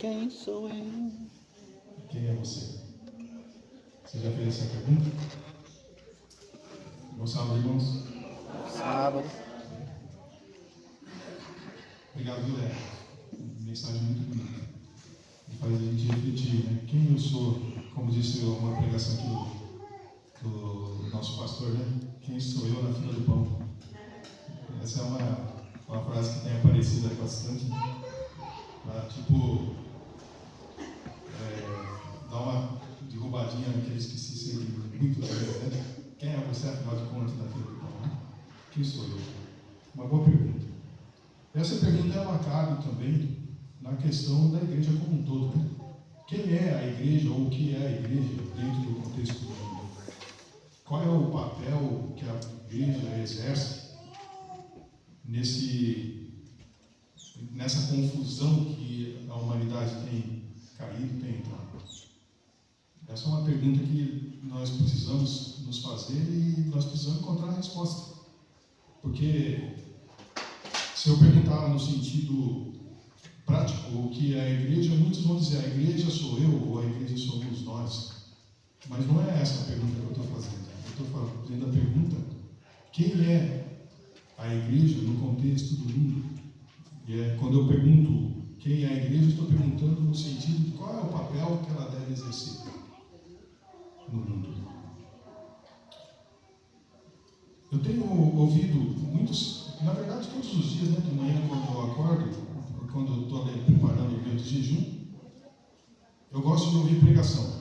Quem sou eu? Quem é você? Você já fez essa pergunta? Bom sábado, irmãos. Sábado. Obrigado, Guilherme. Mensagem muito bonita. E faz a gente refletir, né? Quem eu sou? Como disse uma pregação aqui do nosso pastor, né? Quem sou eu na fila do pão? Essa é uma frase que tem aparecido aqui bastante. Tipo, dá uma derrubadinha naqueles que se sentem muito da vida, né? Quem é você, afinal de contas, na fila do pão? Né? Quem sou eu? Uma boa pergunta. Essa pergunta ela cabe também na questão da igreja como um todo, né? Quem é a igreja ou o que é a igreja dentro do contexto do mundo? Qual é o papel que a igreja exerce nessa confusão que a humanidade tem caído, tem entrado? Essa é uma pergunta que nós precisamos nos fazer e nós precisamos encontrar a resposta. Porque se eu perguntar no sentido prático o que é a igreja, muitos vão dizer a igreja sou eu ou a igreja somos nós. Mas não é essa a pergunta que eu estou fazendo. Eu estou fazendo a pergunta: quem é a igreja no contexto do mundo? E quando eu pergunto quem é a igreja, estou perguntando no sentido de qual é o papel que ela deve exercer no mundo. Eu tenho ouvido muitos, na verdade todos os dias, né, de manhã quando eu acordo, quando eu estou preparando o meu de jejum, eu gosto de ouvir pregação.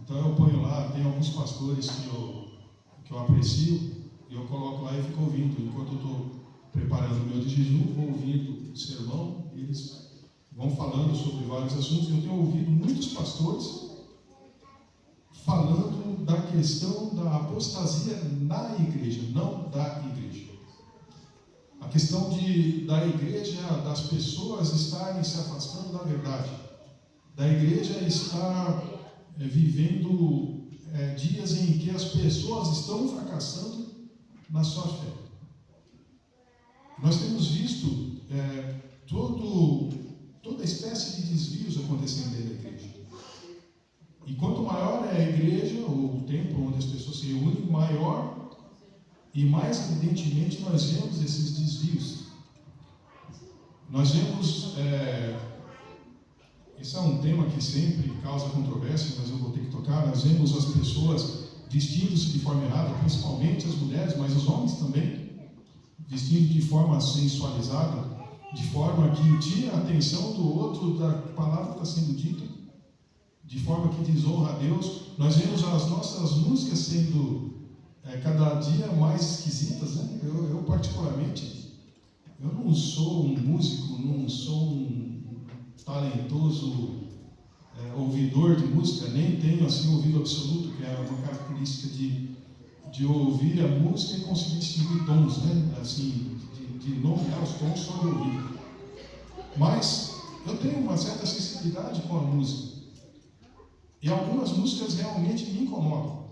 Então eu ponho lá, tem alguns pastores que eu aprecio, e eu coloco lá e fico ouvindo. Enquanto eu estou preparando o meu de jejum, vou ouvindo o sermão, eles vão falando sobre vários assuntos. Eu tenho ouvido muitos pastores falando da questão da apostasia na igreja, não da igreja. A questão da igreja, das pessoas estarem se afastando da verdade, da igreja estar vivendo dias em que as pessoas estão fracassando na sua fé. Nós temos visto toda espécie de desvios acontecendo dentro da igreja. E quanto maior é a igreja, ou o templo onde as pessoas se reúnem, maior e mais evidentemente nós vemos esses desvios. Nós vemos, isso é um tema que sempre causa controvérsia, mas eu vou ter que tocar. Nós vemos as pessoas vestindo-se de forma errada, principalmente as mulheres, mas os homens também, vestindo de forma sensualizada, de forma que tira a atenção do outro da palavra que está sendo dita, de forma que desonra a Deus. Nós vemos as nossas músicas sendo cada dia mais esquisitas, né? Eu particularmente, eu não sou um músico, não sou um talentoso ouvidor de música, nem tenho assim ouvido absoluto, que é uma característica de ouvir a música e conseguir distinguir tons, né? Assim, de nomear os tons só de ouvir. Mas eu tenho uma certa sensibilidade com a música. E algumas músicas realmente me incomodam.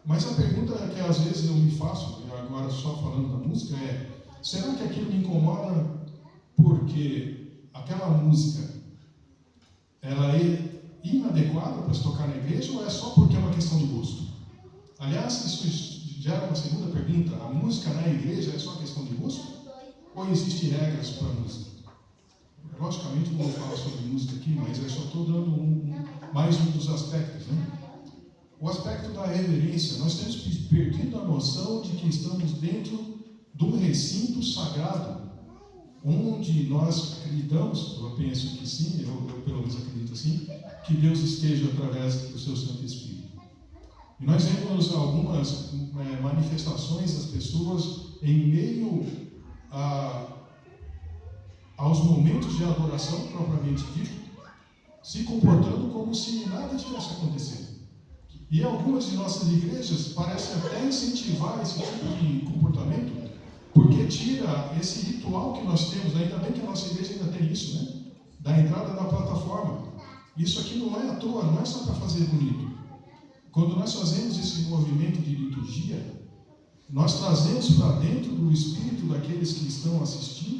Mas a pergunta que às vezes eu me faço, e agora só falando da música, é: será que aquilo me incomoda porque aquela música ela é inadequada para se tocar na igreja, ou é só porque é uma questão de gosto? Aliás, isso gera uma segunda pergunta: a música na igreja é só questão de gosto? Ou existem regras para a música? Logicamente não vou falar sobre música aqui, mas eu só estou dando mais um dos aspectos, né? O aspecto da reverência. Nós temos perdido a noção de que estamos dentro de um recinto sagrado, onde nós acreditamos, eu penso que sim, eu pelo menos acredito assim, que Deus esteja através do seu Santo Espírito. E nós vemos algumas manifestações das pessoas em meio aos momentos de adoração, propriamente dito, se comportando como se nada tivesse acontecendo. E algumas de nossas igrejas parecem até incentivar esse tipo de comportamento, porque tira esse ritual que nós temos. Ainda bem que a nossa igreja ainda tem isso, né? Da entrada da plataforma. Isso aqui não é à toa, não é só para fazer bonito. Quando nós fazemos esse movimento de liturgia, nós trazemos para dentro do espírito daqueles que estão assistindo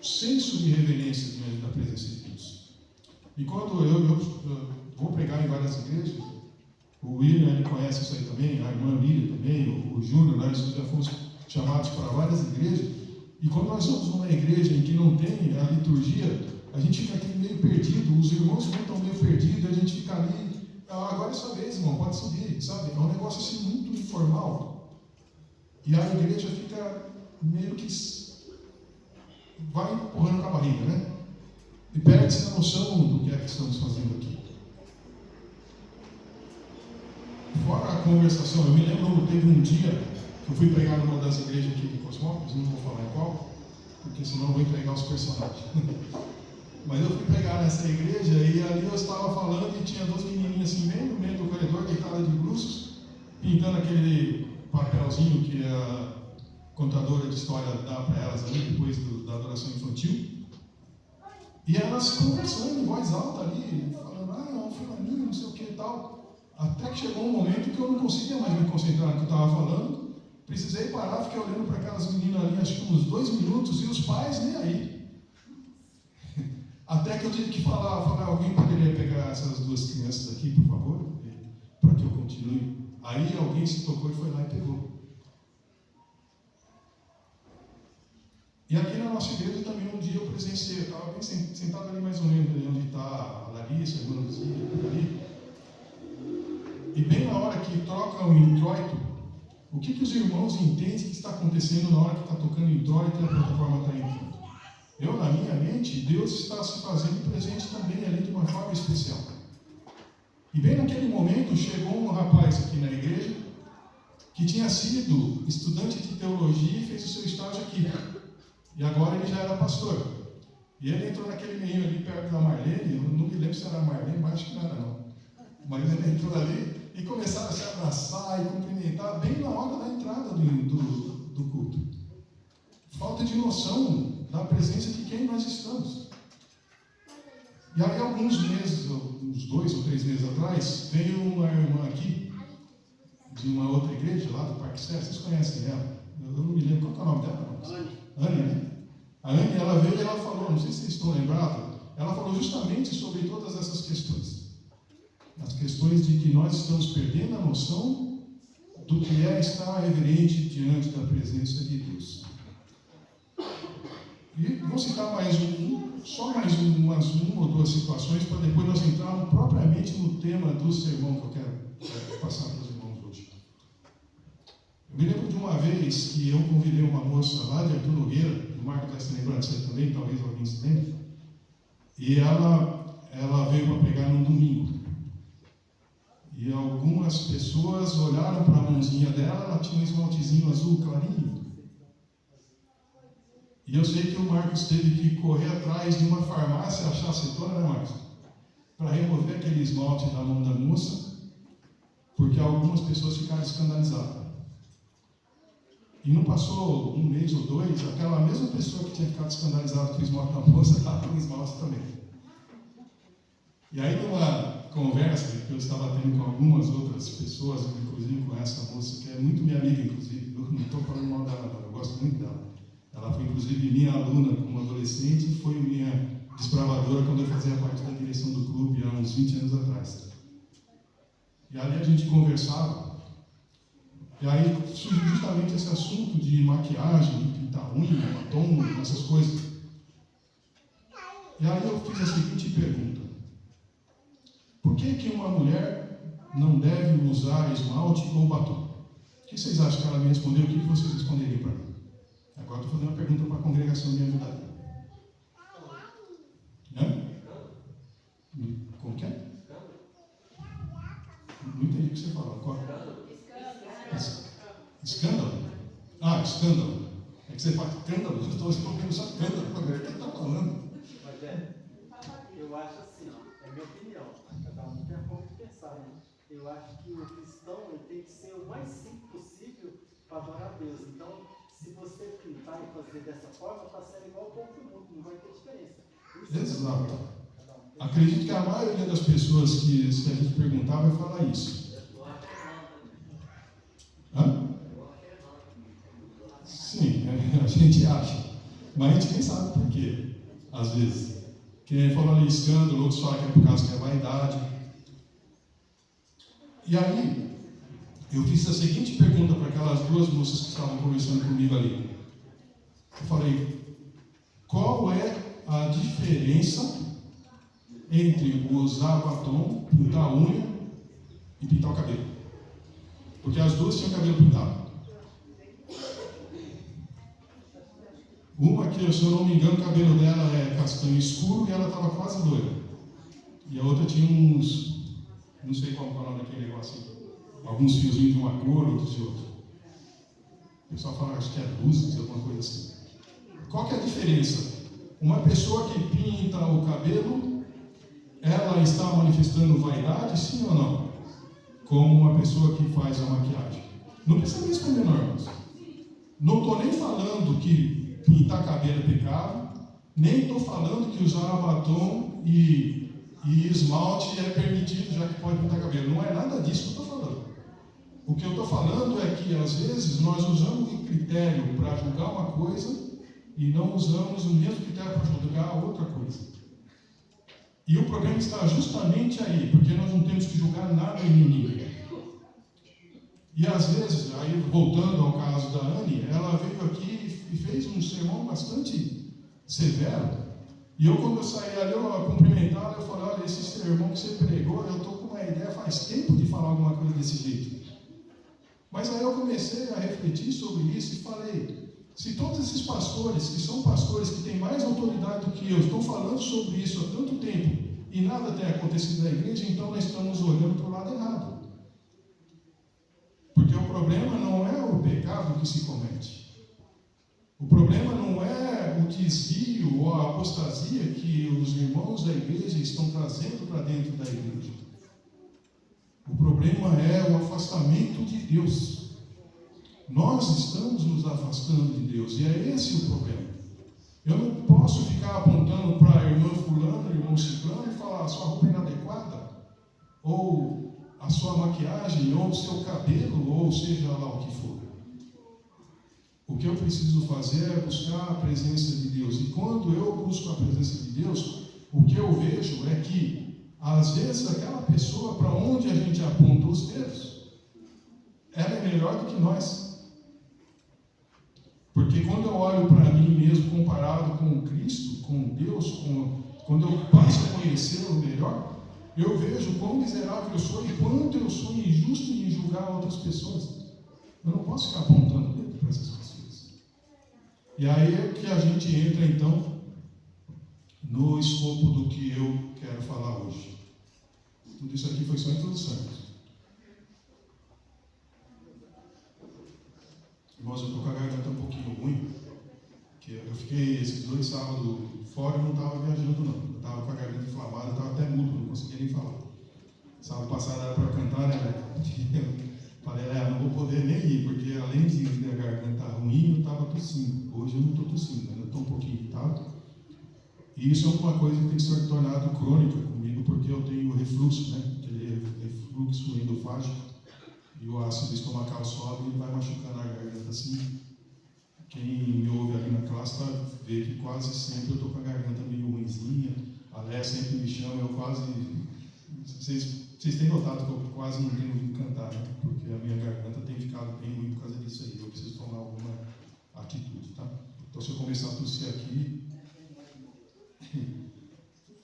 senso de reverência diante da presença de Deus. E quando eu vou pregar em várias igrejas, o William, ele conhece isso aí também, a irmã Miriam também, o Júnior, nós já fomos chamados para várias igrejas, e quando nós vamos numa igreja em que não tem a liturgia, a gente fica aqui meio perdido, os irmãos não estão meio perdidos, a gente fica ali, agora é sua vez, irmão, pode subir, sabe? É um negócio assim muito informal. E a igreja fica meio que vai empurrando com a barriga, né? E perde-se a noção do que é que estamos fazendo aqui. Fora a conversação, eu me lembro, teve um dia que eu fui pregar numa das igrejas aqui de Cosmópolis, não vou falar em qual, porque senão eu vou entregar os personagens. Mas eu fui pregar nessa igreja e ali eu estava falando e tinha duas menininhas assim, bem no meio do corredor, deitadas de bruços, pintando aquele papelzinho que a contadora de história dá para elas ali, depois da adoração infantil. E elas conversando em voz alta ali, falando, fulaninho, não sei o que e tal. Até que chegou um momento que eu não conseguia mais me concentrar no que eu estava falando. Precisei parar, fiquei olhando para aquelas meninas ali, acho que uns 2 minutos, e os pais nem aí. Até que eu tive que falar, alguém poderia pegar essas duas crianças aqui, por favor? Para que eu continue. Aí alguém se tocou e foi lá e pegou. E aqui na nossa igreja também um dia eu presenciei, eu estava bem sentado ali mais ou menos, ali onde está a Larissa, a irmã Luzia, ali. E bem na hora que troca o introito, o que os irmãos entendem que está acontecendo na hora que está tocando o introito e a plataforma está entrando? Eu, na minha mente, Deus está se fazendo presente também ali de uma forma especial. E bem naquele momento chegou um rapaz aqui na igreja que tinha sido estudante de teologia e fez o seu estágio aqui. E agora ele já era pastor. E ele entrou naquele meio ali perto da Marlene, eu não me lembro se era a Marlene, mas acho que não era não. Mas ele entrou ali e começaram a se abraçar e cumprimentar bem na hora da entrada do culto. Falta de noção da presença de quem nós estamos. E aí alguns meses, uns 2 ou 3 meses atrás, veio uma irmã aqui, de uma outra igreja lá do Parque Sé, vocês conhecem ela? Eu não me lembro, qual que é o nome dela? Anne, né? A Anne, ela veio e ela falou, não sei se vocês estão lembrados, ela falou justamente sobre todas essas questões. As questões de que nós estamos perdendo a noção do que é estar reverente diante da presença de Deus. E vou citar só mais umas 1 ou 2 situações para depois nós entrarmos propriamente no tema do sermão que eu quero passar para os irmãos hoje. Eu me lembro de uma vez que eu convidei uma moça lá de Arthur Nogueira, o Marco está se lembrando disso também, talvez alguém se lembre, e ela veio para pregar num domingo. E algumas pessoas olharam para a mãozinha dela, ela tinha um esmaltezinho azul clarinho. E eu sei que o Marcos teve que correr atrás de uma farmácia, achar acetona, né, Marcos? Para remover aquele esmalte da mão da moça, porque algumas pessoas ficaram escandalizadas. E não passou 1 mês ou 2, aquela mesma pessoa que tinha ficado escandalizada com o esmalte da moça estava com o esmalte também. E aí, numa conversa que eu estava tendo com algumas outras pessoas, inclusive com essa moça, que é muito minha amiga, inclusive, eu não estou falando mal dela, não, eu gosto muito dela. Ela foi, inclusive, minha aluna como adolescente e foi minha desbravadora quando eu fazia parte da direção do clube há uns 20 anos atrás. E ali a gente conversava, e aí surgiu justamente esse assunto de maquiagem, de pintar unha, batom, essas coisas. E aí eu fiz a seguinte pergunta: por que uma mulher não deve usar esmalte ou batom? O que vocês acham que ela me respondeu? O que vocês responderiam para mim? Agora estou fazendo uma pergunta para a congregação me ajudar. Como que é? Não entendi o que você falou. Qual? Escândalo? Ah, escândalo. É que você fala escândalo, eu estou respondendo só escândalo. O que ele está falando? Mas eu acho assim, é minha opinião. Cada um tem a forma de pensar, né? Eu acho que o cristão tem que ser o mais simples possível para adorar a Deus. Então, se você pintar e fazer dessa forma, está sendo igual ao povo do mundo, não vai ter diferença. Exato. Acredito que a maioria das pessoas que a gente perguntar vai falar isso. Hã? Sim, a gente acha. Mas a gente nem sabe por quê, às vezes. Quem falou ali escândalo, outros falam que é por causa que é vaidade. E aí, eu fiz a seguinte pergunta para aquelas duas moças que estavam conversando comigo ali. Eu falei, qual é a diferença entre usar batom, pintar a unha e pintar o cabelo? Porque as duas tinham cabelo pintado. Uma que, se eu não me engano, o cabelo dela é castanho escuro e ela estava quase loira. E a outra tinha uns, não sei qual é o nome daquele negócio, alguns fiozinhos de uma cor, outros de outra. O pessoal fala, acho que é luzes, alguma coisa assim. Qual que é a diferença? Uma pessoa que pinta o cabelo, ela está manifestando vaidade, sim ou não? Como uma pessoa que faz a maquiagem. Não precisa nem esconder normas. Não estou nem falando que pintar cabelo é pecado, nem estou falando que usar batom e esmalte é permitido, já que pode pintar cabelo. Não é nada disso que eu estou falando. O que eu estou falando é que, às vezes, nós usamos um critério para julgar uma coisa e não usamos o mesmo critério para julgar outra coisa. E o problema está justamente aí, porque nós não temos que julgar nada em ninguém. E às vezes, aí voltando ao caso da Anne, ela veio aqui e fez um sermão bastante severo. E eu, quando eu saí ali, eu cumprimentava, eu falei, olha, esse sermão que você pregou, eu estou com uma ideia faz tempo de falar alguma coisa desse jeito. Mas aí eu comecei a refletir sobre isso e falei, se todos esses pastores, que são pastores que têm mais autoridade do que eu, estão falando sobre isso há tanto tempo e nada tem acontecido na igreja, então nós estamos olhando para o lado errado. Porque o problema não é o pecado que se comete. O problema não é o desvio ou a apostasia que os irmãos da igreja estão trazendo para dentro da igreja. O problema é o afastamento de Deus. Nós estamos nos afastando de Deus e é esse o problema. Eu não posso ficar apontando para a irmã fulano, irmão ciclano e falar, a sua roupa é inadequada, ou a sua maquiagem, ou o seu cabelo, ou seja lá o que for. O que eu preciso fazer é buscar a presença de Deus. E quando eu busco a presença de Deus, o que eu vejo é que, às vezes, aquela pessoa para onde a gente aponta os dedos, ela é melhor do que nós. Porque quando eu olho para mim mesmo comparado com Cristo, com Deus, quando eu passo a conhecê-lo melhor, eu vejo quão miserável eu sou e quanto eu sou injusto em julgar outras pessoas. Eu não posso ficar apontando o dedo para essas pessoas. E aí é que a gente entra, então, no escopo do que eu quero falar hoje. Tudo isso aqui foi só introdução. Irmãos, eu estou com a garganta um pouquinho ruim, que eu fiquei esses 2 sábados fora e não estava viajando não. Eu estava com a garganta inflamada, eu estava até mudo, não conseguia nem falar. Sábado passado era para cantar, né? Falei, não vou poder nem ir, porque além de a garganta ruim, eu estava tossindo. Hoje eu não estou tossindo, eu estou um pouquinho irritado. E isso é uma coisa que tem que ser tornado crônica comigo, porque eu tenho refluxo, né? Aquele refluxo endofágico. E o ácido estomacal sobe e ele vai machucando a garganta assim. Quem me ouve ali na classe vê que quase sempre eu estou com a garganta meio ruimzinha. A Léa sempre me chama, eu quase... Vocês têm notado que eu quase não tenho vindo cantar, né? Porque a minha garganta tem ficado bem ruim por causa disso aí. Eu preciso tomar alguma atitude, tá? Então, se eu começar a tossir aqui,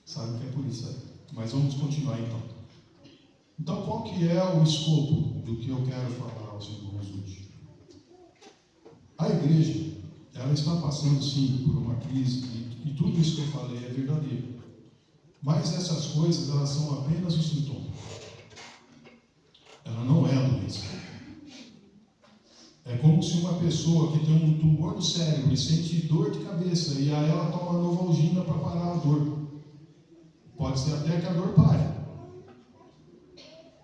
sabe que é por isso aí. Mas vamos continuar então. Então, qual que é o escopo do que eu quero falar aos irmãos hoje? A igreja, ela está passando sim por uma crise e tudo isso que eu falei é verdadeiro. Mas essas coisas, elas são apenas um sintoma. Ela não é a doença. É como se uma pessoa que tem um tumor no cérebro e sente dor de cabeça e aí ela toma Novalgina para parar a dor. Pode ser até que a dor pare,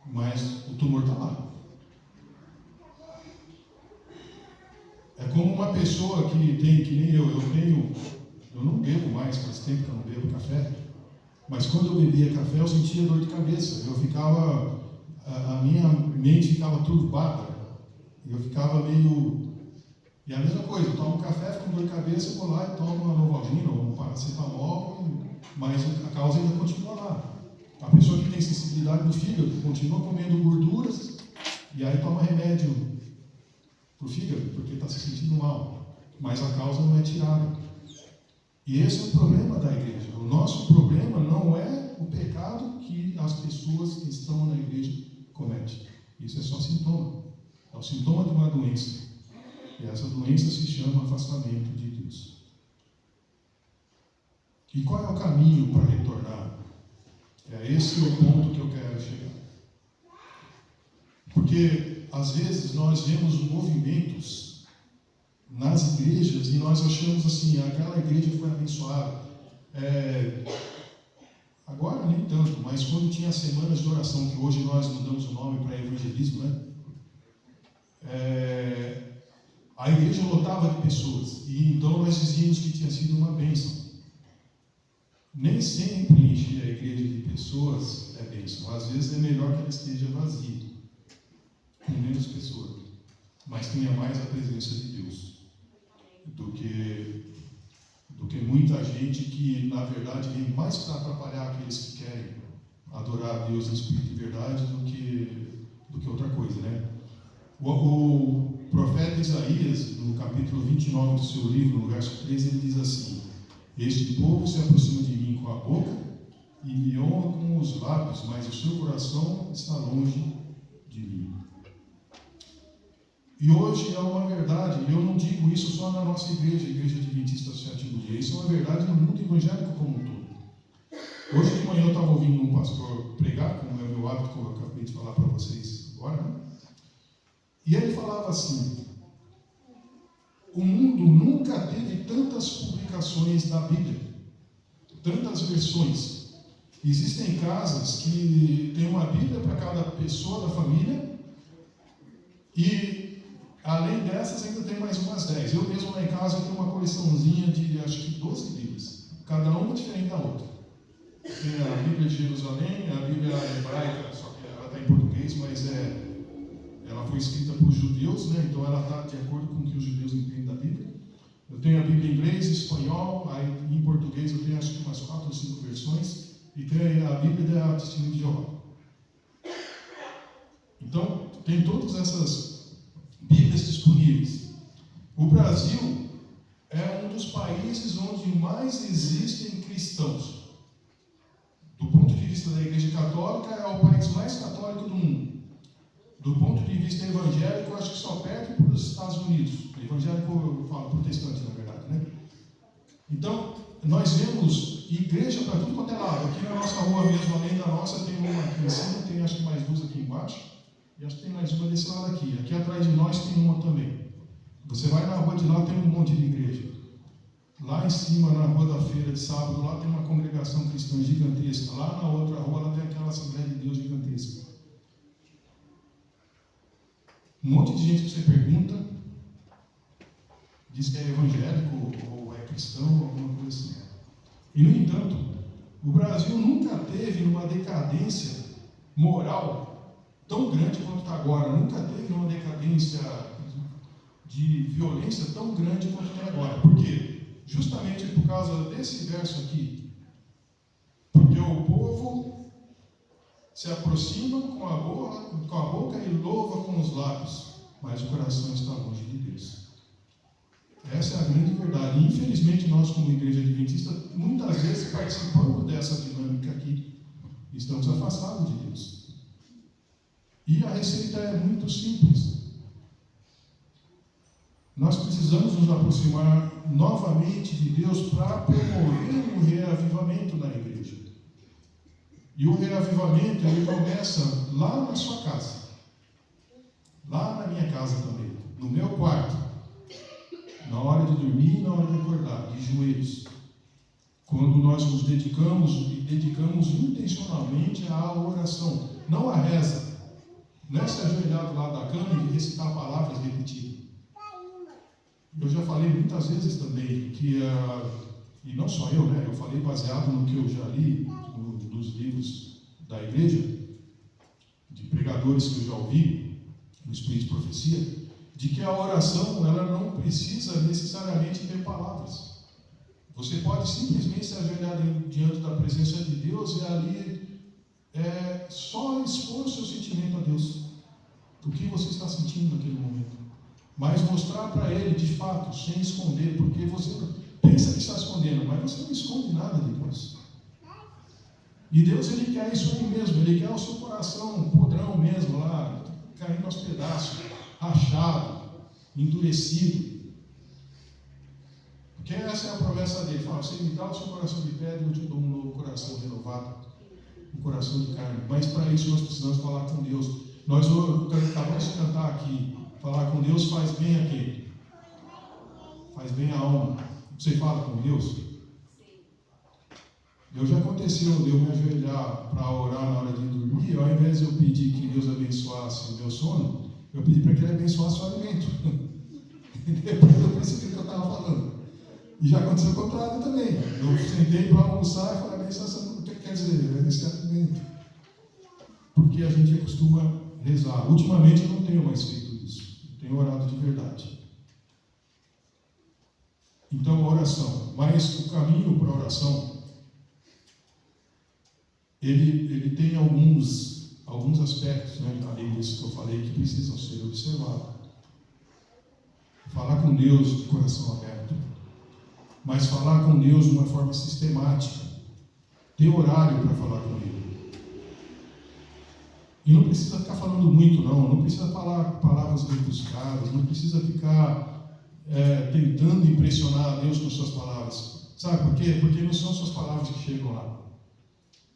mas o tumor está lá. É como uma pessoa que tem, que nem eu não bebo mais, faz tempo que eu não bebo café, mas quando eu bebia café eu sentia dor de cabeça, a minha mente ficava turbada, eu ficava meio E a mesma coisa, eu tomo café, fico com dor de cabeça, eu vou lá e tomo uma Novalgina ou um paracetamol, mas a causa ainda continua lá. A pessoa que tem sensibilidade no fígado continua comendo gorduras e aí toma remédio para o fígado, porque está se sentindo mal. Mas a causa não é tirada. E esse é o problema da igreja. O nosso problema não é o pecado que as pessoas que estão na igreja cometem. Isso é só sintoma. É o sintoma de uma doença. E essa doença se chama afastamento de Deus. E qual é o caminho para retornar? É esse o ponto que eu quero chegar. Porque, às vezes, nós vemos movimentos nas igrejas e nós achamos assim, aquela igreja foi abençoada. Agora nem tanto, mas quando tinha as semanas de oração, que hoje nós mudamos o nome para evangelismo, né? A igreja lotava de pessoas, e então nós dizíamos que tinha sido uma bênção. Nem sempre encher a igreja de pessoas é bênção. Às vezes é melhor que ela esteja vazia, com menos pessoas, mas tenha mais a presença de Deus do que muita gente que, na verdade, vem mais para atrapalhar aqueles que querem adorar a Deus em espírito e verdade do que outra coisa, né? O profeta Isaías, no capítulo 29 do seu livro, no verso 13, ele diz assim: este povo se aproxima de mim com a boca e me honra com os lábios, mas o seu coração está longe de mim. E hoje é uma verdade, e eu não digo isso só na nossa igreja, a Igreja Adventista do Sétimo Dia, isso é uma verdade no mundo evangélico como um todo. Hoje de manhã eu estava ouvindo um pastor pregar, como é o meu hábito, como eu acabei de falar para vocês agora, né? E ele falava assim: o mundo nunca teve tantas publicações da Bíblia, tantas versões. Existem casas que tem uma Bíblia para cada pessoa da família e, além dessas, ainda tem mais umas 10. Eu mesmo lá em casa tenho uma coleçãozinha de, acho que 12 Bíblias, cada uma diferente da outra. Tem a Bíblia de Jerusalém, a Bíblia hebraica, só que ela está em português, mas ela foi escrita por judeus, né? Então ela está de acordo com o que os judeus entendem da Bíblia. Eu tenho a Bíblia em inglês, espanhol, aí em português eu tenho acho que umas 4 ou 5 versões, e tem a Bíblia da Testemunha de Jeová. Então, tem todas essas Bíblias disponíveis. O Brasil é um dos países onde mais existem cristãos. Do ponto de vista da Igreja Católica, é o país mais católico do mundo. Do ponto de vista evangélico, eu acho que só perde para os Estados Unidos. Evangélico, eu falo protestante, na verdade, né? Então, nós vemos igreja para tudo quanto é lado. Aqui na nossa rua mesmo, além da nossa, tem uma aqui em cima, tem acho que mais 2 aqui embaixo, e acho que tem mais uma desse lado aqui. Aqui atrás de nós tem uma também. Você vai na rua de lá, tem um monte de igreja. Lá em cima, na rua da feira de sábado, lá tem uma congregação cristã gigantesca. Lá na outra rua, lá tem aquela Assembleia de Deus gigantesca. Um monte de gente que você pergunta, diz que é evangélico ou é cristão, alguma coisa assim. E, no entanto, o Brasil nunca teve uma decadência moral tão grande quanto está agora. Nunca teve uma decadência de violência tão grande quanto está agora. Por quê? Justamente por causa desse verso aqui. Porque o povo se aproxima com a boca e louva com os lábios, mas o coração está longe de Deus. Essa é a grande verdade. E, infelizmente, nós, como Igreja Adventista, muitas vezes participamos dessa dinâmica aqui. Estamos afastados de Deus. E a receita é muito simples. Nós precisamos nos aproximar novamente de Deus para promover um reavivamento na igreja. E o reavivamento, ele começa lá na sua casa. Lá na minha casa também. No meu quarto. Na hora de dormir e na hora de acordar. De joelhos. Quando nós nos dedicamos intencionalmente à oração. Não à reza. Não é se ajoelhar do lado da cama e recitar palavras repetidas. Eu já falei muitas vezes também que, e não só eu, né? Eu falei baseado no que eu já li nos livros da igreja, de pregadores que eu já ouvi, no Espírito de Profecia, de que a oração ela não precisa necessariamente ter palavras. Você pode simplesmente se ajoelhar diante da presença de Deus e ali só expor o seu sentimento a Deus. O que você está sentindo naquele momento. Mas mostrar para Ele, de fato, sem esconder, porque você pensa que está escondendo, mas você não esconde nada de Deus. E Deus, Ele quer isso aí mesmo, Ele quer o seu coração podrão mesmo lá, caindo aos pedaços, rachado, endurecido. Porque essa é a promessa dele. Fala, você me dá o seu coração de pedra e eu te dou um novo coração renovado, um coração de carne. Mas para isso nós precisamos falar com Deus. Nós acabamos de cantar aqui, falar com Deus faz bem a quem? Faz bem a alma. Você fala com Deus? Eu já aconteceu de eu me ajoelhar para orar na hora de dormir, ao invés de eu pedir que Deus abençoasse o meu sono, eu pedi para que Ele abençoasse o alimento. Depois eu percebi o que eu estava falando. E já aconteceu o contrário também. Eu sentei para almoçar e falei, abençoasse, o que quer dizer? Esse alimento. Porque a gente costuma rezar. Ultimamente eu não tenho mais feito isso. Eu tenho orado de verdade. Então, a oração. Mas o caminho para a oração, ele tem alguns aspectos, né, além disso que eu falei, que precisam ser observados. Falar com Deus de coração aberto. Mas falar com Deus de uma forma sistemática. Ter horário para falar com Ele. E não precisa ficar falando muito, não precisa falar palavras rebuscadas, não precisa ficar tentando impressionar a Deus com suas palavras. Sabe por quê? Porque não são suas palavras que chegam lá.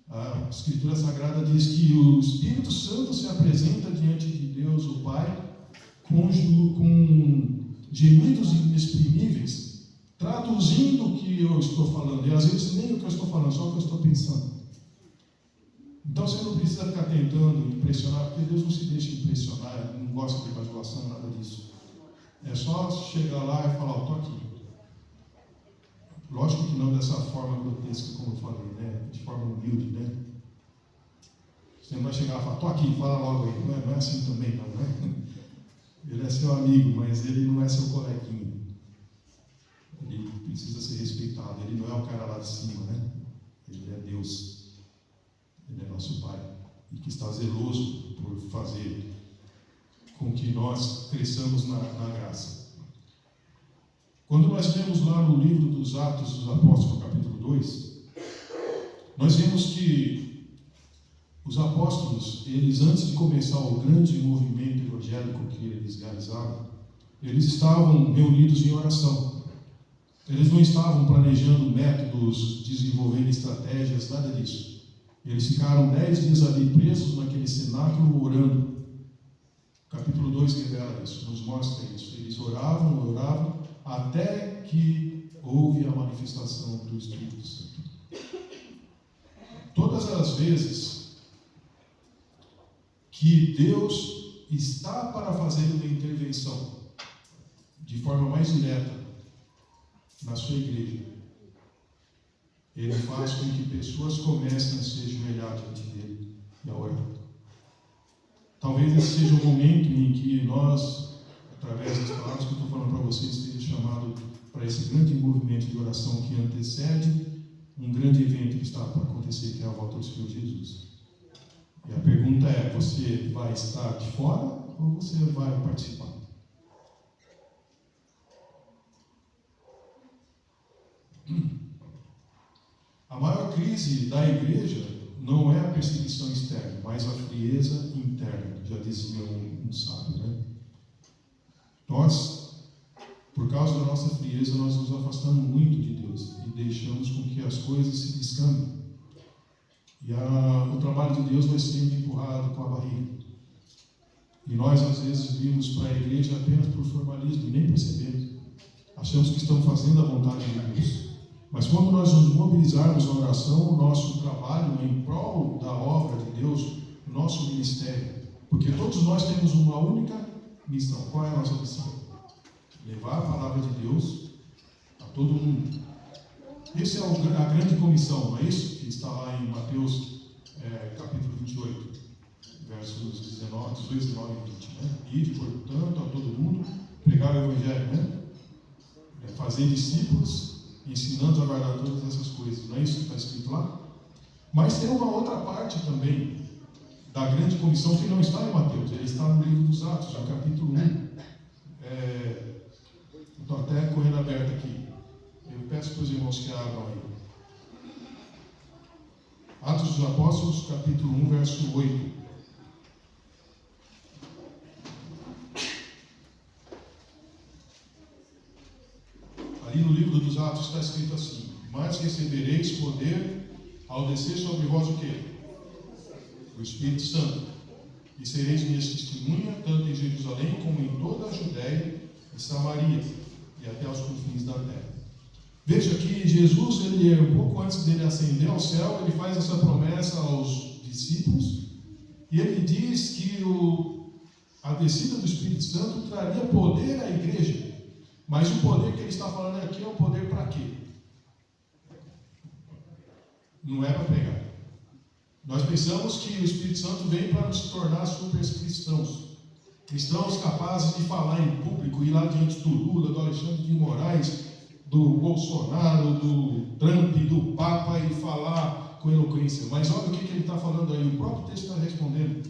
A Escritura Sagrada diz que o Espírito Santo se apresenta diante de Deus, o Pai, com gemidos inexprimíveis, traduzindo o que eu estou falando. E às vezes nem o que eu estou falando, só o que eu estou pensando. Então você não precisa ficar tentando impressionar, porque Deus não se deixa impressionar, Ele não gosta de bajulação, nada disso. É só chegar lá e falar, estou aqui. Lógico que não dessa forma grotesca, como eu falei, né? De forma humilde, né? Você não vai chegar e falar, estou aqui, fala logo aí. Não é assim também, não, né? Ele é seu amigo, mas ele não é seu coleguinha. Ele precisa ser respeitado. Ele não é o cara lá de cima, né? Ele é Deus. Ele é nosso Pai. E que está zeloso por fazer com que nós cresçamos na graça. Quando nós lemos lá no livro dos Atos dos Apóstolos, capítulo 2, nós vemos que os apóstolos, eles antes de começar o grande movimento evangélico que eles realizaram, eles estavam reunidos em oração. Eles não estavam planejando métodos, desenvolvendo estratégias, nada disso. Eles ficaram 10 dias ali presos naquele cenáculo orando. O capítulo 2 revela isso, nos mostra isso. Eles oravam, até que houve a manifestação do Espírito Santo. Todas as vezes que Deus está para fazer uma intervenção de forma mais direta na sua igreja, Ele faz com que pessoas comecem a se ajoelhar diante dele e a orar. Talvez esse seja o momento em que nós, através das palavras que eu estou falando para vocês, seja chamado para esse grande movimento de oração que antecede um grande evento que está para acontecer, que é a volta do Senhor Jesus. E a pergunta é, você vai estar de fora ou você vai participar? A maior crise da igreja não é a perseguição externa, mas a frieza interna, já dizia um sábio, né? Nós, por causa da nossa frieza, nós nos afastamos muito de Deus e deixamos com que as coisas se descambem. E o trabalho de Deus vai sendo empurrado com a barriga. E nós, às vezes, vimos para a igreja apenas por formalismo e nem percebemos. Achamos que estamos fazendo a vontade de Deus. Mas quando nós nos mobilizarmos na oração, o nosso trabalho em prol da obra de Deus, o nosso ministério, porque todos nós temos uma única missão. Qual é a nossa missão? Levar a palavra de Deus a todo mundo. Essa é a grande comissão, não é isso? Que está lá em Mateus capítulo 28. versos 18, 19 e 20. Né? Ide, portanto, a todo mundo, pregar o Evangelho, né? Fazer discípulos, ensinando a guardar todas essas coisas. Não é isso que está escrito lá? Mas tem uma outra parte também da grande comissão que não está em Mateus, ele está no livro dos Atos, no capítulo 1. Estou até correndo aberto aqui. Eu peço para os irmãos que abram aí. Atos dos Apóstolos, capítulo 1, verso 8. Ali no livro dos Atos está escrito assim: mas recebereis poder ao descer sobre vós o quê? O Espírito Santo. E sereis minhas testemunhas, tanto em Jerusalém como em toda a Judéia e Samaria, e até aos confins da terra. Veja que Jesus, um pouco antes dele ascender ao céu, ele faz essa promessa aos discípulos, e ele diz que a descida do Espírito Santo traria poder à igreja. Mas o poder que ele está falando aqui é o poder para quê? Não é para pregar. Nós pensamos que o Espírito Santo vem para nos tornar super cristãos. Cristãos capazes de falar em público, ir lá diante do Lula, do Alexandre de Moraes, do Bolsonaro, do Trump, do Papa, e falar com eloquência. Mas olha o que ele está falando aí. O próprio texto está respondendo: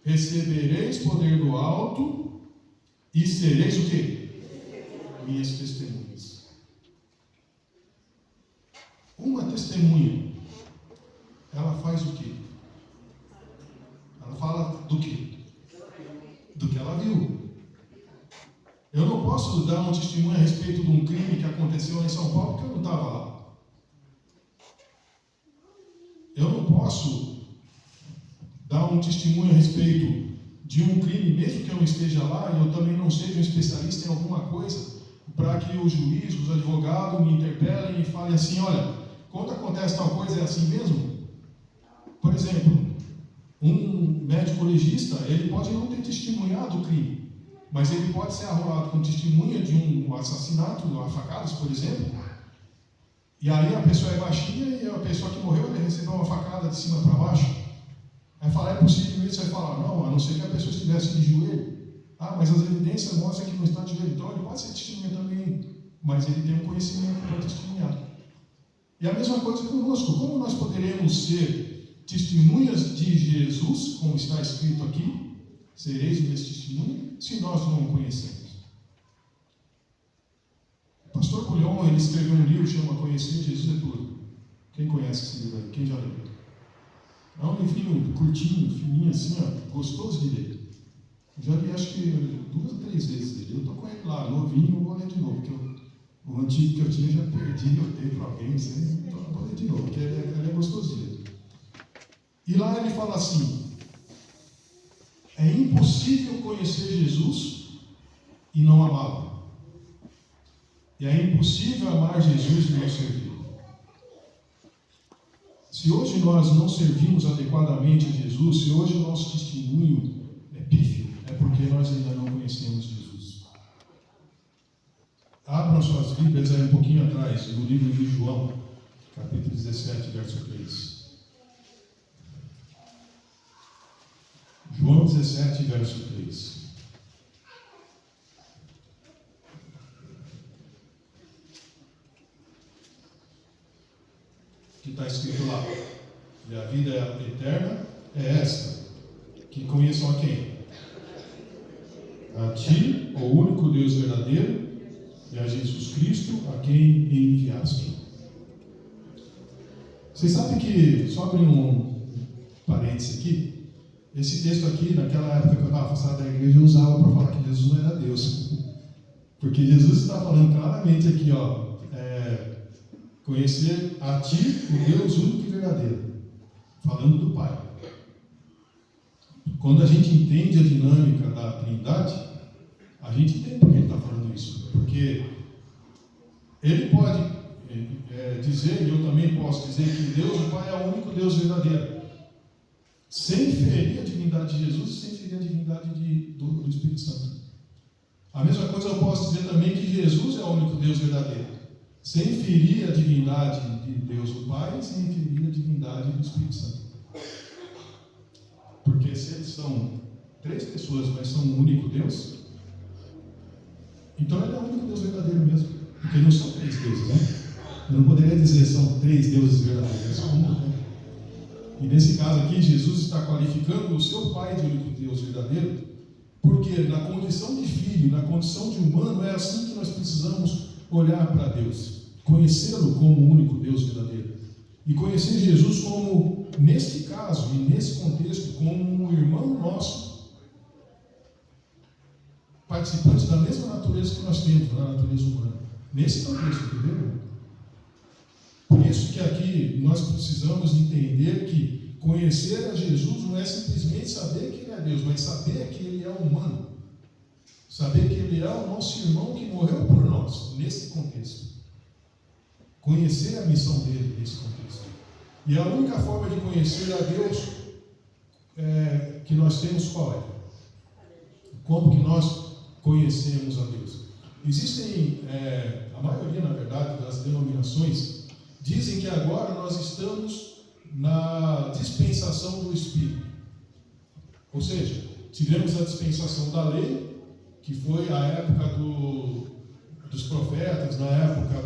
recebereis poder do alto e sereis o quê? Minhas testemunhas. Uma testemunha, ela faz o quê? Ela fala do quê? Do que ela viu. Eu não posso dar um testemunho a respeito de um crime que aconteceu em São Paulo porque eu não estava lá. Eu não posso dar um testemunho a respeito de um crime, mesmo que eu não esteja lá e eu também não seja um especialista em alguma coisa, para que o juiz, os advogados me interpelem e falem assim: olha, quando acontece tal coisa é assim mesmo? Por exemplo, um médico legista, ele pode não ter testemunhado o crime, mas ele pode ser arrolado com testemunha de um assassinato, a facadas, por exemplo, e aí a pessoa é baixinha e a pessoa que morreu, ele recebeu uma facada de cima para baixo. Aí fala: é possível isso? Aí fala: não, a não ser que a pessoa estivesse de joelho. Ah, mas as evidências mostram que não está de joelho. Então ele pode ser testemunha também, mas ele tem um conhecimento para testemunhar. E a mesma coisa conosco. Como nós poderemos ser testemunhas de Jesus, como está escrito aqui, sereis minhas testemunhas, se nós não o conhecemos? O pastor Bulhon, ele escreveu um livro que chama Conhecer Jesus é Tudo. Quem conhece esse livro aí? Quem já leu? É um livrinho curtinho, fininho assim, ó, gostoso de ler. Já li acho que 2 ou 3 vezes ele. Eu estou com ele lá, novinho, eu vou ler de novo, porque o antigo que eu tinha já perdi, eu dei para alguém, então eu vou ler de novo, porque ele é gostoso de ler. E lá ele fala assim: é impossível conhecer Jesus e não amá-lo. E é impossível amar Jesus e não servi-lo. Se hoje nós não servimos adequadamente a Jesus, se hoje o nosso testemunho é pífio, é porque nós ainda não conhecemos Jesus. Abram suas Bíblias aí um pouquinho atrás, no livro de João, capítulo 17, verso 3. João 17, verso 3. Que está escrito lá: e a vida eterna é esta, que conheçam a quem? A ti, o único Deus verdadeiro, e a Jesus Cristo, a quem enviaste. Vocês sabem que, só abrindo um parênteses aqui, esse texto aqui, naquela época que eu estava afastado da igreja, eu usava para falar que Jesus não era Deus. Porque Jesus está falando claramente aqui, ó, conhecer a ti, o Deus único e verdadeiro, falando do Pai. Quando a gente entende a dinâmica da Trindade, a gente entende por que ele está falando isso. Porque ele pode dizer, e eu também posso dizer, que Deus, o Pai, é o único Deus verdadeiro, sem ferir a divindade de Jesus, sem ferir a divindade do Espírito Santo. A mesma coisa eu posso dizer também que Jesus é o único Deus verdadeiro, sem ferir a divindade de Deus o Pai, sem ferir a divindade do Espírito Santo. Porque são 3 pessoas, mas são um único Deus, então ele é o único Deus verdadeiro mesmo. Porque não são 3 deuses, né? Eu não poderia dizer são 3 deuses verdadeiros, é só um. Né? E nesse caso aqui, Jesus está qualificando o seu Pai de único Deus verdadeiro, porque na condição de filho, na condição de humano, é assim que nós precisamos olhar para Deus, conhecê-lo como o único Deus verdadeiro. E conhecer Jesus como, neste caso e nesse contexto, como um irmão nosso, participante da mesma natureza que nós temos, da natureza humana. Nesse contexto, entendeu? Por isso que aqui nós precisamos entender que conhecer a Jesus não é simplesmente saber que Ele é Deus, mas saber que Ele é humano. Saber que Ele é o nosso irmão que morreu por nós, nesse contexto. Conhecer a missão dele nesse contexto. E a única forma de conhecer a Deus que nós temos qual é? Como que nós conhecemos a Deus? Existem, a maioria, na verdade, das denominações, dizem que agora nós estamos na dispensação do Espírito. Ou seja, tivemos a dispensação da lei, que foi a época dos profetas, na época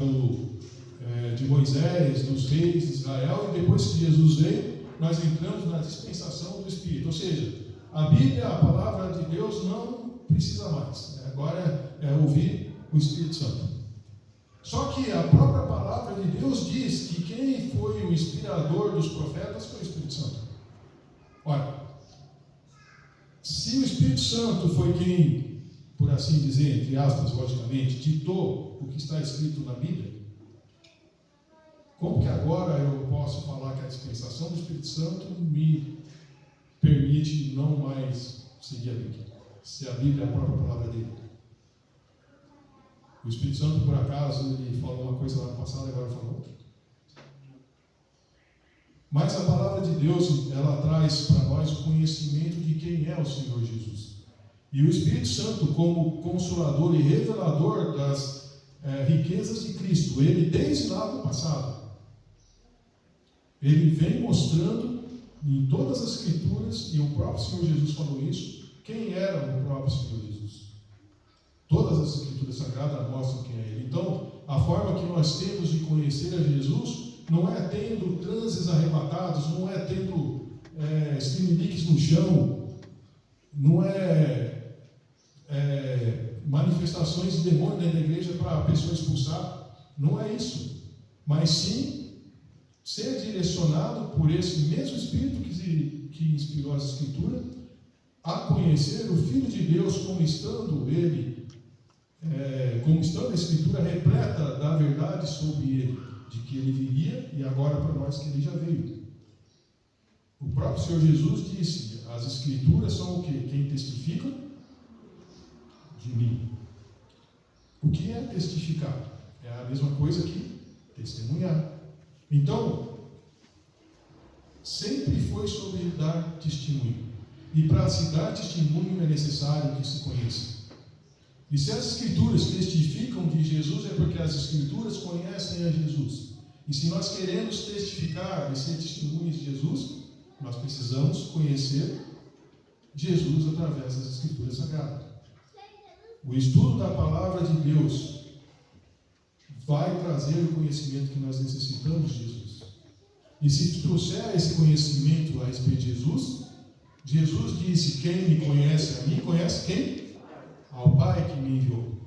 de Moisés, dos reis de Israel, e depois que Jesus veio, nós entramos na dispensação do Espírito. Ou seja, a Bíblia, a palavra de Deus, não precisa mais. Agora é ouvir o Espírito Santo. Só que a própria palavra de Deus diz que quem foi o inspirador dos profetas foi o Espírito Santo. Olha, se o Espírito Santo foi quem, por assim dizer, entre aspas, logicamente, ditou o que está escrito na Bíblia, como que agora eu posso falar que a dispensação do Espírito Santo me permite não mais seguir a Bíblia, se a Bíblia é a própria palavra dele? O Espírito Santo, por acaso, ele falou uma coisa lá no passado e agora falou outra. Mas a palavra de Deus, ela traz para nós o conhecimento de quem é o Senhor Jesus. E o Espírito Santo, como consolador e revelador das riquezas de Cristo, ele desde lá do passado, ele vem mostrando em todas as Escrituras, e o próprio Senhor Jesus falou isso, quem era o próprio Senhor Jesus. Todas as Escrituras Sagradas mostram quem é Ele. Então, a forma que nós temos de conhecer a Jesus não é tendo transes arrebatados, não é tendo estimiliques no chão, não é manifestações de demônio dentro da igreja para a pessoa expulsar. Não é isso. Mas sim ser direcionado por esse mesmo Espírito que inspirou as Escrituras a conhecer o Filho de Deus como estando a Escritura repleta da verdade sobre ele, de que ele viria e agora para nós que ele já veio. O próprio Senhor Jesus disse: as Escrituras são o quê? Quem testifica de mim. O que é testificar? É a mesma coisa que testemunhar. Então, sempre foi sobre dar testemunho. E para se dar testemunho é necessário que se conheça. E se as Escrituras testificam de Jesus, é porque as Escrituras conhecem a Jesus. E se nós queremos testificar e ser testemunhas de Jesus, nós precisamos conhecer Jesus através das Escrituras Sagradas. O estudo da Palavra de Deus vai trazer o conhecimento que nós necessitamos de Jesus. E se trouxer esse conhecimento a respeito de Jesus, Jesus disse: quem me conhece a mim, conhece quem? Ao Pai que me enviou.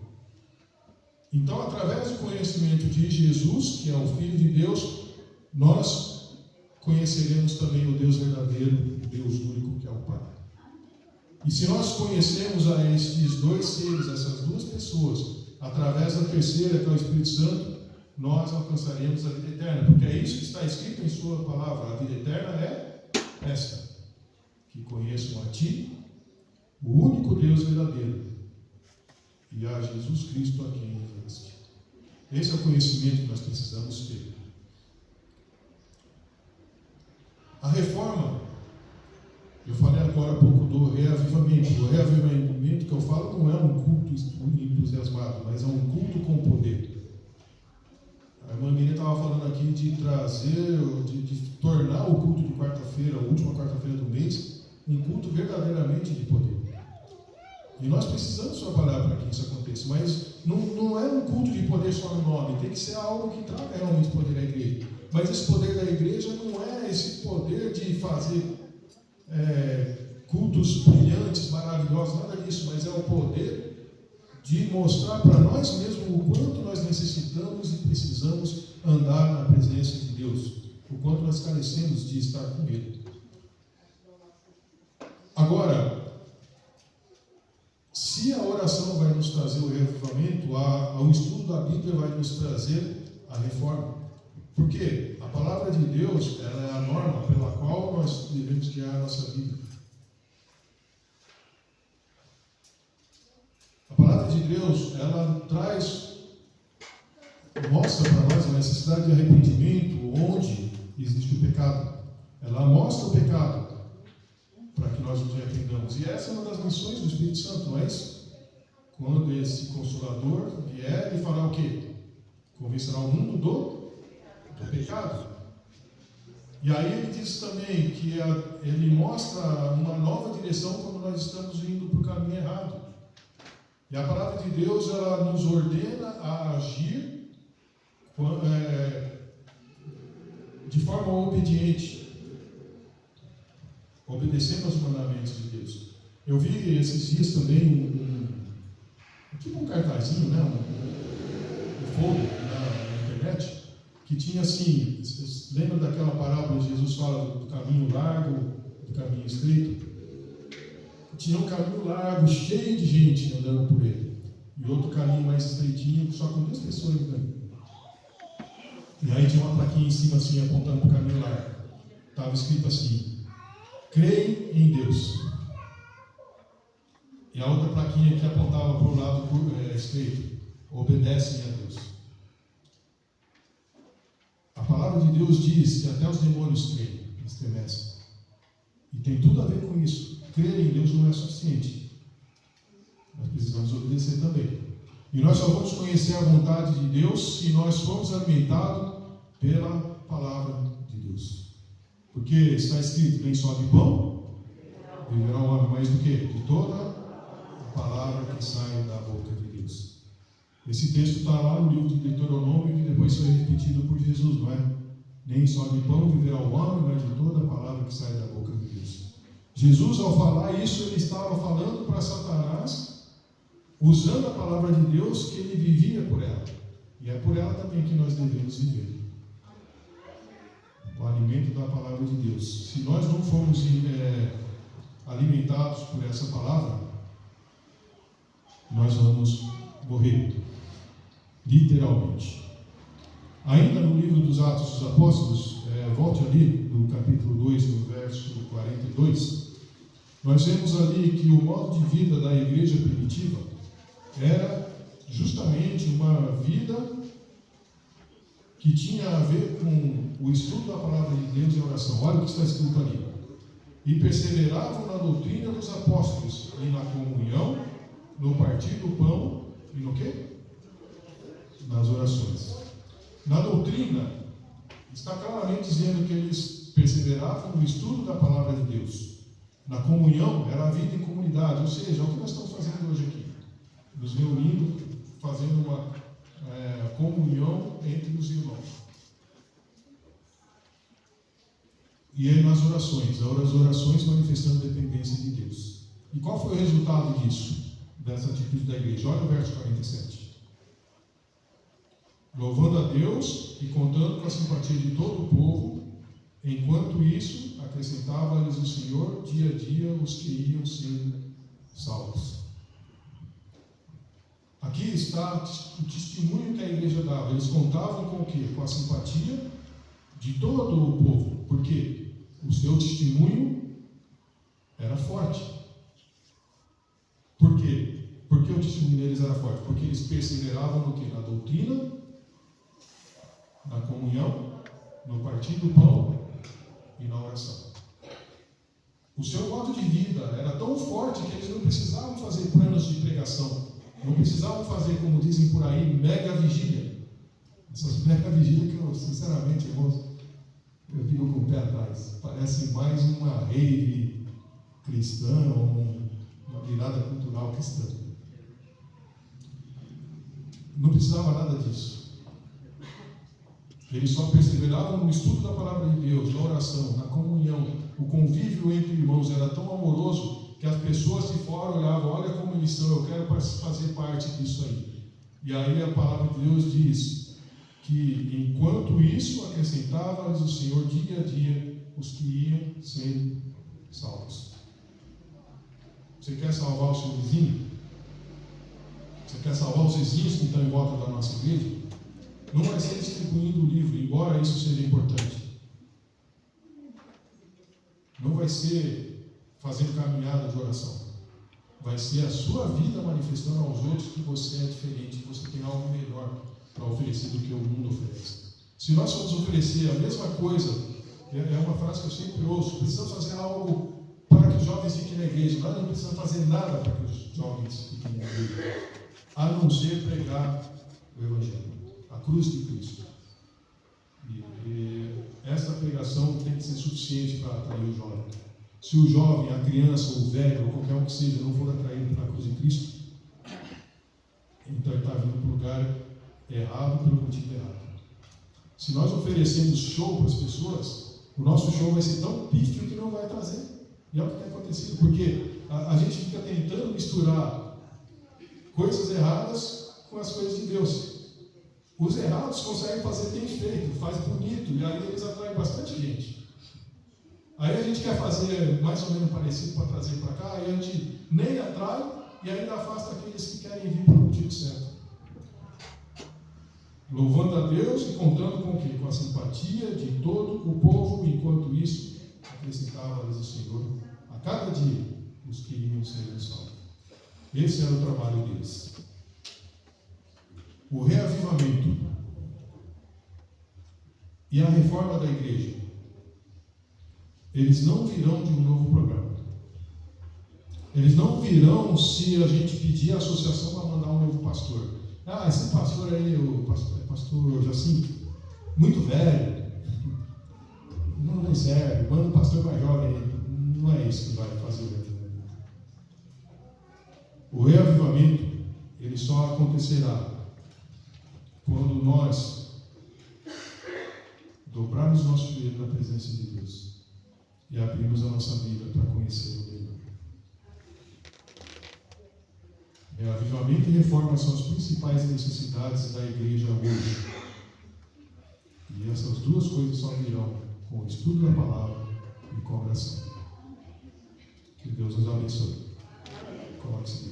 Então, através do conhecimento de Jesus, que é o Filho de Deus, nós conheceremos também o Deus verdadeiro, o Deus único, que é o Pai. E se nós conhecemos a estes dois seres, essas duas pessoas, através da terceira, que é o Espírito Santo, nós alcançaremos a vida eterna, porque é isso que está escrito em sua palavra. A vida eterna é esta: que conheçam a Ti, o único Deus verdadeiro, e a Jesus Cristo a quem enviaste. Esse é o conhecimento que nós precisamos ter. A reforma, eu falei agora há pouco do reavivamento. O reavivamento que eu falo não é um culto entusiasmado, mas é um culto com poder. A irmã Miriam estava falando aqui de trazer, de tornar o culto de quarta-feira, a última quarta-feira do mês, um culto verdadeiramente de poder. E nós precisamos trabalhar para que isso aconteça, mas não é um culto de poder só no nome, tem que ser algo que traga realmente poder à igreja. Mas esse poder da igreja não é esse poder de fazer cultos brilhantes, maravilhosos, nada disso, mas é o poder de mostrar para nós mesmos o quanto nós necessitamos e precisamos andar na presença de Deus, o quanto nós carecemos de estar com Ele. Agora, se a oração vai nos trazer o revivamento, o estudo da Bíblia vai nos trazer a reforma. Porque a palavra de Deus, ela é a norma pela qual nós devemos guiar a nossa vida. A palavra de Deus, ela mostra para nós a necessidade de arrependimento onde existe o pecado. Ela mostra o pecado para que nós nos arrependamos. E essa é uma das missões do Espírito Santo, não é isso? Quando esse Consolador vier, ele fará o quê? Convencerá o mundo do pecado. E aí ele diz também que ele mostra uma nova direção quando nós estamos indo para o caminho errado. E a palavra de Deus, ela nos ordena a agir de forma obediente, obedecendo aos mandamentos de Deus. Eu vi esses dias também um cartazinho, né? Um folder na internet, que tinha assim, vocês lembram daquela parábola que Jesus fala do caminho largo, do caminho estreito? Tinha um caminho largo, cheio de gente andando por ele, e outro caminho mais estreitinho, só com 2 pessoas andando. E aí tinha uma plaquinha em cima assim, apontando para o caminho largo. Estava escrito assim: creem em Deus. E a outra plaquinha que apontava para o lado estreito: obedecem a Deus. A palavra de Deus diz que até os demônios creem, estremecem. E tem tudo a ver com isso. Crer em Deus não é suficiente. Nós precisamos obedecer também. E nós só vamos conhecer a vontade de Deus se nós formos alimentados pela palavra de Deus. Porque está escrito: nem só de pão viverá o homem, mas do que? De toda a palavra que sai da boca de Deus. Esse texto está lá no livro de Deuteronômio, que depois foi repetido por Jesus, não é? Nem só de pão viverá o homem, mas de toda a palavra que sai da boca de Deus. Jesus, ao falar isso, ele estava falando para Satanás, usando a palavra de Deus, que ele vivia por ela. E é por ela também que nós devemos viver. O alimento da palavra de Deus. Se nós não formos alimentados por essa palavra, nós vamos morrer. Literalmente. Ainda no livro dos Atos dos Apóstolos, volte ali no capítulo 2, no verso 42, nós vemos ali que o modo de vida da igreja primitiva era justamente uma vida que tinha a ver com o estudo da palavra de Deus e a oração. Olha o que está escrito ali: e perseveravam na doutrina dos apóstolos, e na comunhão, no partir do pão, e no quê? Nas orações. Na doutrina, está claramente dizendo que eles perseveravam no estudo da palavra de Deus. Na comunhão, era a vida em comunidade, ou seja, é o que nós estamos fazendo hoje aqui. Nos reunindo, fazendo uma comunhão entre os irmãos. E aí nas orações, as orações manifestando dependência de Deus. E qual foi o resultado disso, dessa atitude da igreja? Olha o verso 47. Louvando a Deus e contando com a simpatia de todo o povo, enquanto isso, acrescentava-lhes o Senhor dia a dia os que iam sendo salvos. Aqui está o testemunho que a igreja dava. Eles contavam com o quê? Com a simpatia de todo o povo. Por quê? O seu testemunho era forte. Por quê? Porque o testemunho deles era forte? Porque eles perseveravam no quê? Na doutrina, na comunhão, no partir do pão e na oração. O seu modo de vida era tão forte que eles não precisavam fazer planos de pregação. Não precisavam fazer, como dizem por aí, mega vigília. Essas mega vigílias que eu, sinceramente, irmãos, eu fico com o pé atrás. Parece mais uma rave cristã ou uma virada cultural cristã. Não precisava nada disso. Eles só perseveravam no estudo da palavra de Deus, na oração, na comunhão. O convívio entre irmãos era tão amoroso que as pessoas de fora olhavam, olha como eles são, eu quero fazer parte disso aí. E aí a palavra de Deus diz que enquanto isso acrescentava-lhes o Senhor dia a dia os que iam sendo salvos. Você quer salvar o seu vizinho? Você quer salvar os vizinhos que estão em volta da nossa igreja? Não vai ser distribuindo o livro, embora isso seja importante. Não vai ser fazendo caminhada de oração. Vai ser a sua vida manifestando aos outros que você é diferente, que você tem algo melhor para oferecer do que o mundo oferece. Se nós formos oferecer a mesma coisa, é uma frase que eu sempre ouço, precisamos fazer algo para que os jovens fiquem na igreja. Nós não precisamos fazer nada para que os jovens fiquem na igreja, a não ser pregar o Evangelho, a cruz de Cristo. E essa pregação tem que ser suficiente para atrair o jovem. Se o jovem, a criança, o velho, ou qualquer um que seja, não for atraído pela cruz de Cristo, então ele está vindo para o lugar errado pelo motivo errado. Se nós oferecemos show para as pessoas, o nosso show vai ser tão pífio que não vai trazer. E é o que tem acontecido, porque a gente fica tentando misturar coisas erradas com as coisas de Deus. Os errados conseguem fazer bem feito, faz bonito, e aí eles atraem bastante gente. Aí a gente quer fazer mais ou menos parecido para trazer para cá, e a gente nem atrai e ainda afasta aqueles que querem vir para o motivo certo. Louvando a Deus e contando com o quê? Com a simpatia de todo o povo, enquanto isso acrescentava-lhes o Senhor a cada dia os que iriam ser salvos. Esse era o trabalho deles. O reavivamento e a reforma da igreja, eles não virão de um novo programa. Eles não virão se a gente pedir a associação para mandar um novo pastor. Ah, esse pastor aí, o pastor Jacinto, muito velho, não serve, manda um pastor mais jovem aí. Não é isso que vai fazer o reavivamento. O reavivamento, ele só acontecerá quando nós dobrarmos nosso joelho na presença de Deus e abrirmos a nossa vida para conhecer o melhor. Reavivamento e reforma são as principais necessidades da igreja hoje. E essas duas coisas só virão com o estudo da palavra e com a oração. Que Deus nos abençoe. Coloque-se.